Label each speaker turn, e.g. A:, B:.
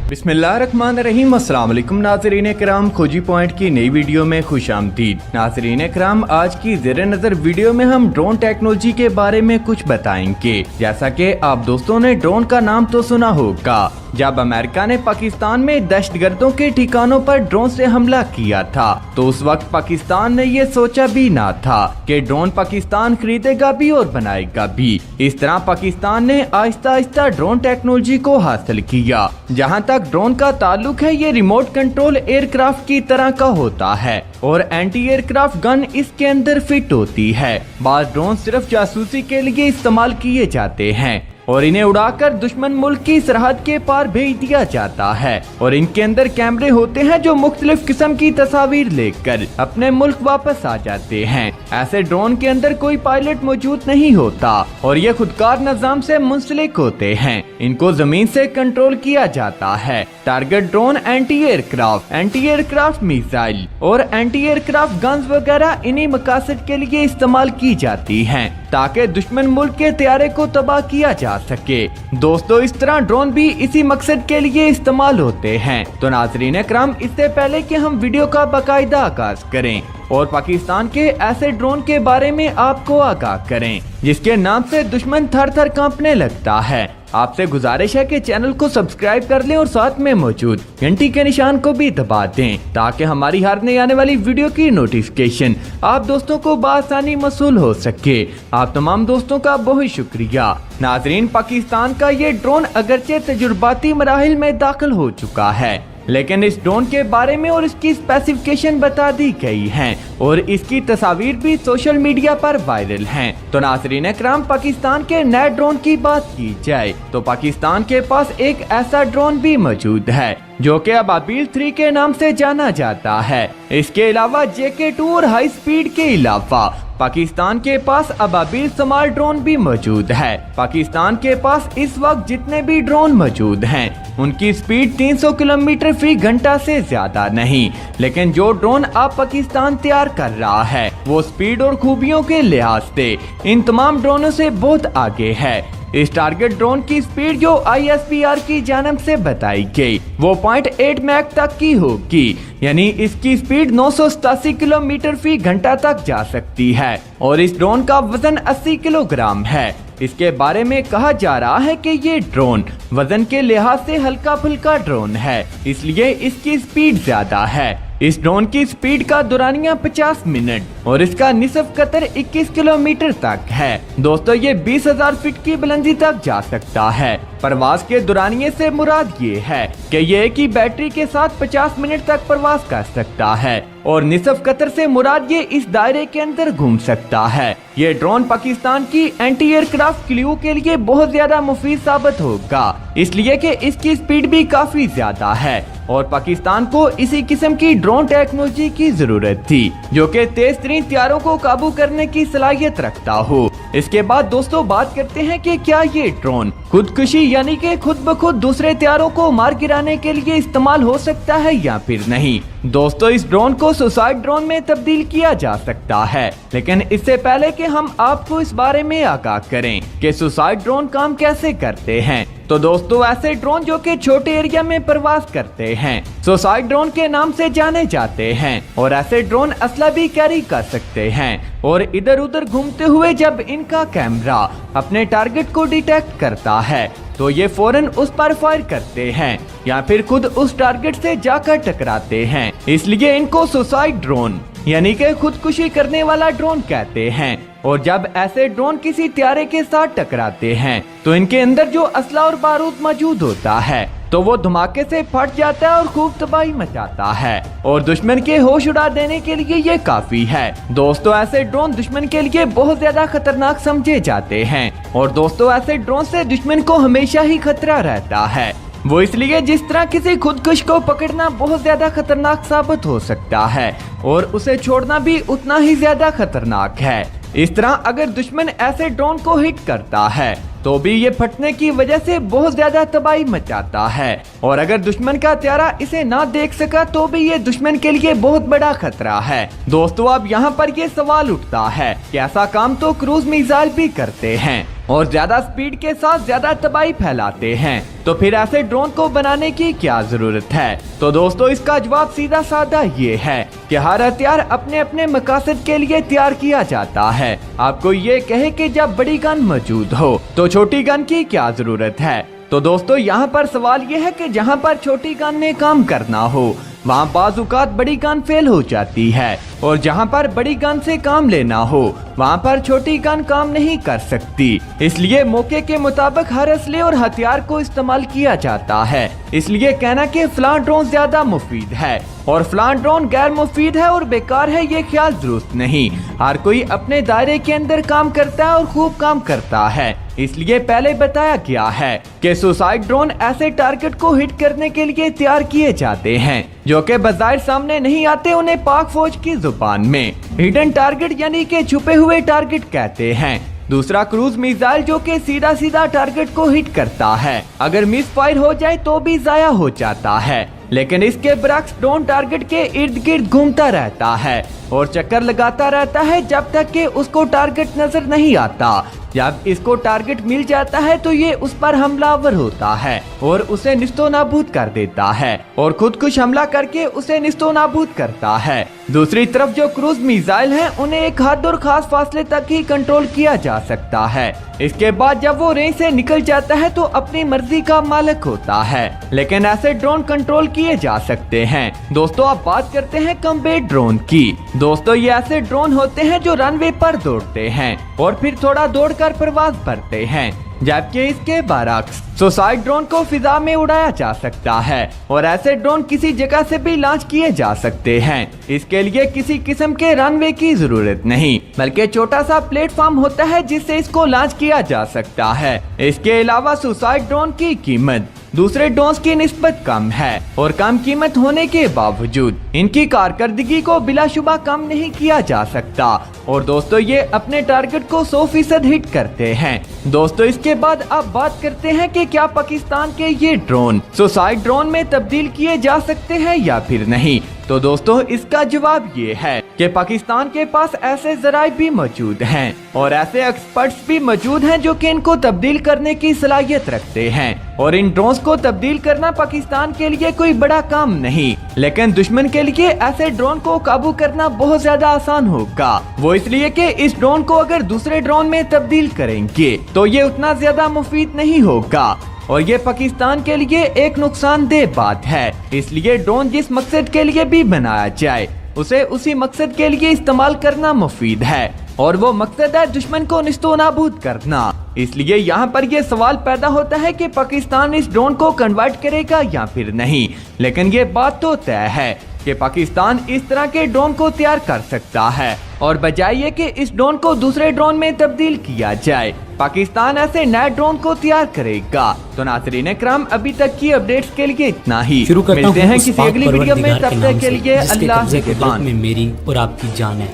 A: बिस्मिल्लाहिर्रहमानिर्रहीम। अस्सलाम वालेकुम नाज़रीन कराम, खोजी पॉइंट की नई वीडियो में खुश आमदीद। नाज़रीन कराम, आज की ज़ेरे नज़र वीडियो में हम ड्रोन टेक्नोलॉजी के बारे में कुछ बताएंगे। जैसा कि आप दोस्तों ने ड्रोन का नाम तो सुना होगा। जब अमेरिका ने पाकिस्तान में दहशतगर्दों के ठिकानों पर ड्रोन से हमला किया था तो उस वक्त पाकिस्तान ने ये सोचा भी ना था कि ड्रोन पाकिस्तान खरीदेगा भी और बनाएगा भी। इस तरह पाकिस्तान ने आहिस्ता आहिस्ता ड्रोन टेक्नोलॉजी को हासिल किया। जहां तक ड्रोन का ताल्लुक है, ये रिमोट कंट्रोल एयरक्राफ्ट की तरह का होता है और एंटी एयरक्राफ्ट गन इसके अंदर फिट होती है। बाद ड्रोन सिर्फ जासूसी के लिए इस्तेमाल किए जाते हैं और इन्हें उड़ाकर दुश्मन मुल्क की सरहद के पार भेज दिया जाता है और इनके अंदर कैमरे होते हैं जो मुख्तलिफ किस्म की तस्वीर लेकर अपने मुल्क वापस आ जाते हैं। ऐसे ड्रोन के अंदर कोई पायलट मौजूद नहीं होता और ये खुदकार निजाम से मुंसलिक होते हैं। इनको जमीन से कंट्रोल किया जाता है। Target drone anti aircraft missile और एंटी एयरक्राफ्ट गन्स वगैरह इन्हीं मकासद के लिए इस्तेमाल की जाती हैं ताकि दुश्मन मुल्क के तैयारे को तबाह किया जा सके। दोस्तों, इस तरह ड्रोन भी इसी मकसद के लिए इस्तेमाल होते हैं। तो नाज़रीन कराम, इससे पहले कि हम वीडियो का बाकायदा आगाज करें और पाकिस्तान के ऐसे ड्रोन के बारे में आपको आगाह करें जिसके नाम से दुश्मन थर थर कांपने लगता है, आपसे गुजारिश है कि चैनल को सब्सक्राइब कर लें और साथ में मौजूद घंटी के निशान को भी दबा दें ताकि हमारी हर नई आने वाली वीडियो की नोटिफिकेशन आप दोस्तों को बआसानी मौसूल हो सके। आप तमाम दोस्तों का बहुत शुक्रिया। नाजरीन, पाकिस्तान का ये ड्रोन अगरचे तजुर्बाती मराहिल में दाखिल हो चुका है, लेकिन इस ड्रोन के बारे में और इसकी स्पेसिफिकेशन बता दी गई हैं और इसकी तस्वीर भी सोशल मीडिया पर वायरल हैं। तो नाज़रीन कराम, पाकिस्तान के नए ड्रोन की बात की जाए तो पाकिस्तान के पास एक ऐसा ड्रोन भी मौजूद है जो कि अबाबील 3 के नाम से जाना जाता है। इसके अलावा JK2 और हाई स्पीड के अलावा पाकिस्तान के पास अबाबील स्मॉल ड्रोन भी मौजूद है। पाकिस्तान के पास इस वक्त जितने भी ड्रोन मौजूद हैं उनकी स्पीड 300 किलोमीटर फी घंटा से ज्यादा नहीं, लेकिन जो ड्रोन अब पाकिस्तान तैयार कर रहा है वो स्पीड और खूबियों के लिहाज से इन तमाम ड्रोनों से बहुत आगे है। इस टारगेट ड्रोन की स्पीड जो ISPR की जानब से बताई गई वो 0.8 मैक तक की होगी, यानी इसकी स्पीड 987 किलोमीटर फी घंटा तक जा सकती है और इस ड्रोन का वजन 80 किलोग्राम है। इसके बारे में कहा जा रहा है कि ये ड्रोन वजन के लिहाज से हल्का फुल्का ड्रोन है, इसलिए इसकी स्पीड ज्यादा है। इस ड्रोन की स्पीड का दुरानिया 50 मिनट और इसका निसफ कतर 21 किलोमीटर तक है। दोस्तों, ये 20,000 फीट की बुलंदी तक जा सकता है। परवाज के दुरानिये से मुराद ये है कि ये एक ही बैटरी के साथ 50 मिनट तक परवाज कर सकता है और निसफ कतर से मुराद ये इस दायरे के अंदर घूम सकता है। ये ड्रोन पाकिस्तान की एंटी एयरक्राफ्ट क्लियो के लिए बहुत ज्यादा मुफीद साबित होगा, इसलिए कि इसकी स्पीड भी काफी ज्यादा है और पाकिस्तान को इसी किस्म की ड्रोन टेक्नोलॉजी की जरूरत थी जो कि तेज तरीन हथियारों को काबू करने की सलाहियत रखता हो। इसके बाद दोस्तों बात करते हैं कि क्या ये ड्रोन खुदकुशी यानी कि खुद ब खुद दूसरे हथियारों को मार गिराने के लिए इस्तेमाल हो सकता है या फिर नहीं। दोस्तों, इस ड्रोन को सुसाइड ड्रोन में तब्दील किया जा सकता है, लेकिन इससे पहले कि हम आपको इस बारे में आगाह करें कि सुसाइड ड्रोन काम कैसे करते हैं, तो दोस्तों ऐसे ड्रोन जो कि छोटे एरिया में प्रवास करते हैं सुसाइड ड्रोन के नाम से जाने जाते हैं और ऐसे ड्रोन असला भी कैरी कर सकते हैं और इधर उधर घूमते हुए जब इनका कैमरा अपने टारगेट को डिटेक्ट करता है तो ये फौरन उस पर फायर करते हैं या फिर खुद उस टारगेट से जाकर टकराते हैं, इसलिए इनको सुसाइड ड्रोन यानी कि खुदकुशी करने वाला ड्रोन कहते हैं। और जब ऐसे ड्रोन किसी हथियारे के साथ टकराते हैं तो इनके अंदर जो असला और बारूद मौजूद होता है तो वो धमाके से फट जाता है और खूब तबाही मचाता है और दुश्मन के होश उड़ा देने के लिए ये काफी है। दोस्तों, ऐसे ड्रोन दुश्मन के लिए बहुत ज्यादा खतरनाक समझे जाते हैं और दोस्तों ऐसे ड्रोन से दुश्मन को हमेशा ही खतरा रहता है। वो इसलिए जिस तरह किसी खुदकुश को पकड़ना बहुत ज्यादा खतरनाक साबित हो सकता है और उसे छोड़ना भी उतना ही ज्यादा खतरनाक है। इस तरह अगर दुश्मन ऐसे ड्रोन को हिट करता है तो भी ये फटने की वजह से बहुत ज्यादा तबाही मचाता है और अगर दुश्मन का हथियारा इसे ना देख सका तो भी ये दुश्मन के लिए बहुत बड़ा खतरा है। दोस्तों, अब यहाँ पर ये सवाल उठता है कि ऐसा काम तो क्रूज मिसाइल भी करते हैं اور زیادہ سپیڈ کے ساتھ زیادہ تباہی پھیلاتے ہیں، تو پھر ایسے ڈرون کو بنانے کی کیا ضرورت ہے؟ تو دوستو اس کا جواب سیدھا سادہ یہ ہے کہ ہر ہتھیار اپنے اپنے مقاصد کے لیے تیار کیا جاتا ہے۔ آپ کو یہ کہے کہ جب بڑی گن موجود ہو تو چھوٹی گن کی کیا ضرورت ہے؟ تو دوستو یہاں پر سوال یہ ہے کہ جہاں پر چھوٹی گن نے کام کرنا ہو وہاں بعض اوقات بڑی گن فیل ہو جاتی ہے، اور جہاں پر بڑی گن سے کام لینا ہو وہاں پر چھوٹی گن کام نہیں کر سکتی۔ اس لیے موقع کے مطابق ہر اسلحے اور ہتھیار کو استعمال کیا جاتا ہے۔ اس لیے کہنا کہ فلاں ڈرون زیادہ مفید ہے اور فلاں ڈرون غیر مفید ہے اور بیکار ہے، یہ خیال درست نہیں۔ ہر کوئی اپنے دائرے کے اندر کام کرتا ہے اور خوب کام کرتا ہے۔ اس لیے پہلے بتایا گیا ہے کہ سوسائڈ ڈرون ایسے ٹارگٹ کو ہٹ کرنے کے لیے تیار کیے جاتے ہیں جو کہ بظاہر سامنے نہیں آتے، انہیں پاک فوج کی زبان میں ہڈن ٹارگٹ یعنی کہ چھپے ہوئے ٹارگٹ کہتے ہیں۔ دوسرا کروز میزائل جو کہ سیدھا سیدھا ٹارگٹ کو ہٹ کرتا ہے، اگر مس فائر ہو جائے تو بھی ضائع ہو جاتا ہے، لیکن اس کے برعکس ڈرون ٹارگٹ کے ارد گرد گھومتا رہتا ہے اور چکر لگاتا رہتا ہے جب تک کہ اس کو ٹارگٹ نظر نہیں آتا۔ جب اس کو ٹارگٹ مل جاتا ہے تو یہ اس پر حملہ آور ہوتا ہے اور اسے نیست و نابود کر دیتا ہے اور خود کش حملہ کر کے اسے نیست و نابود کرتا ہے۔ دوسری طرف جو کروز میزائل ہیں انہیں ایک حد اور خاص فاصلے تک ہی کنٹرول کیا جا سکتا ہے، اس کے بعد جب وہ رینج سے نکل جاتا ہے تو اپنی مرضی کا مالک ہوتا ہے، لیکن ایسے ڈرون کنٹرول کیے جا سکتے ہیں۔ دوستو اب بات کرتے ہیں کمبیٹ ڈرون کی۔ دوستو یہ ایسے ڈرون ہوتے ہیں جو رن وے پر دوڑتے ہیں اور پھر تھوڑا دوڑ کر پرواز کرتے ہیں، جبکہ اس کے برعکس سوسائڈ ڈرون کو فضا میں اڑایا جا سکتا ہے اور ایسے ڈرون کسی جگہ سے بھی لانچ کیے جا سکتے ہیں۔ اس کے لیے کسی قسم کے رن وے کی ضرورت نہیں، بلکہ چھوٹا سا پلیٹ فارم ہوتا ہے جس سے اس کو لانچ کیا جا سکتا ہے۔ اس کے علاوہ سوسائڈ ڈرون کی قیمت دوسرے ڈرونز کی نسبت کم ہے اور کم قیمت ہونے کے باوجود ان کی کارکردگی کو بلا شبہ کم نہیں کیا جا سکتا، اور دوستو یہ اپنے ٹارگٹ کو 100% ہٹ کرتے ہیں۔ دوستو اس کے بعد اب بات کرتے ہیں کہ کیا پاکستان کے یہ ڈرون سوسائڈ ڈرون میں تبدیل کیے جا سکتے ہیں یا پھر نہیں؟ تو دوستو اس کا جواب یہ ہے کہ پاکستان کے پاس ایسے ذرائع بھی موجود ہیں اور ایسے ایکسپرٹس بھی موجود ہیں جو کہ ان کو تبدیل کرنے کی صلاحیت رکھتے ہیں، اور ان ڈرونز کو تبدیل کرنا پاکستان کے لیے کوئی بڑا کام نہیں، لیکن دشمن کے لیے ایسے ڈرون کو قابو کرنا بہت زیادہ آسان ہوگا۔ وہ اس لیے کہ اس ڈرون کو اگر دوسرے ڈرون میں تبدیل کریں گے تو یہ اتنا زیادہ مفید نہیں ہوگا اور یہ پاکستان کے لیے ایک نقصان دہ بات ہے۔ اس لیے ڈرون جس مقصد کے لیے بھی بنایا جائے اسے اسی مقصد کے لیے استعمال کرنا مفید ہے، اور وہ مقصد ہے دشمن کو نیست و نابود کرنا۔ اس لیے یہاں پر یہ سوال پیدا ہوتا ہے کہ پاکستان اس ڈرون کو کنورٹ کرے گا یا پھر نہیں، لیکن یہ بات تو طے ہے کہ پاکستان اس طرح کے ڈرون کو تیار کر سکتا ہے، اور بجائے یہ کہ اس ڈرون کو دوسرے ڈرون میں تبدیل کیا جائے پاکستان ایسے نئے ڈرون کو تیار کرے گا۔ تو ناظرین اکرام ابھی تک کی اپڈیٹس کے لیے اتنا ہی، ملتے ہیں کسی اگلی ویڈیو میں، تب تک کے لیے اللہ کے نگہبان۔
B: میری اور آپ کی جان ہے۔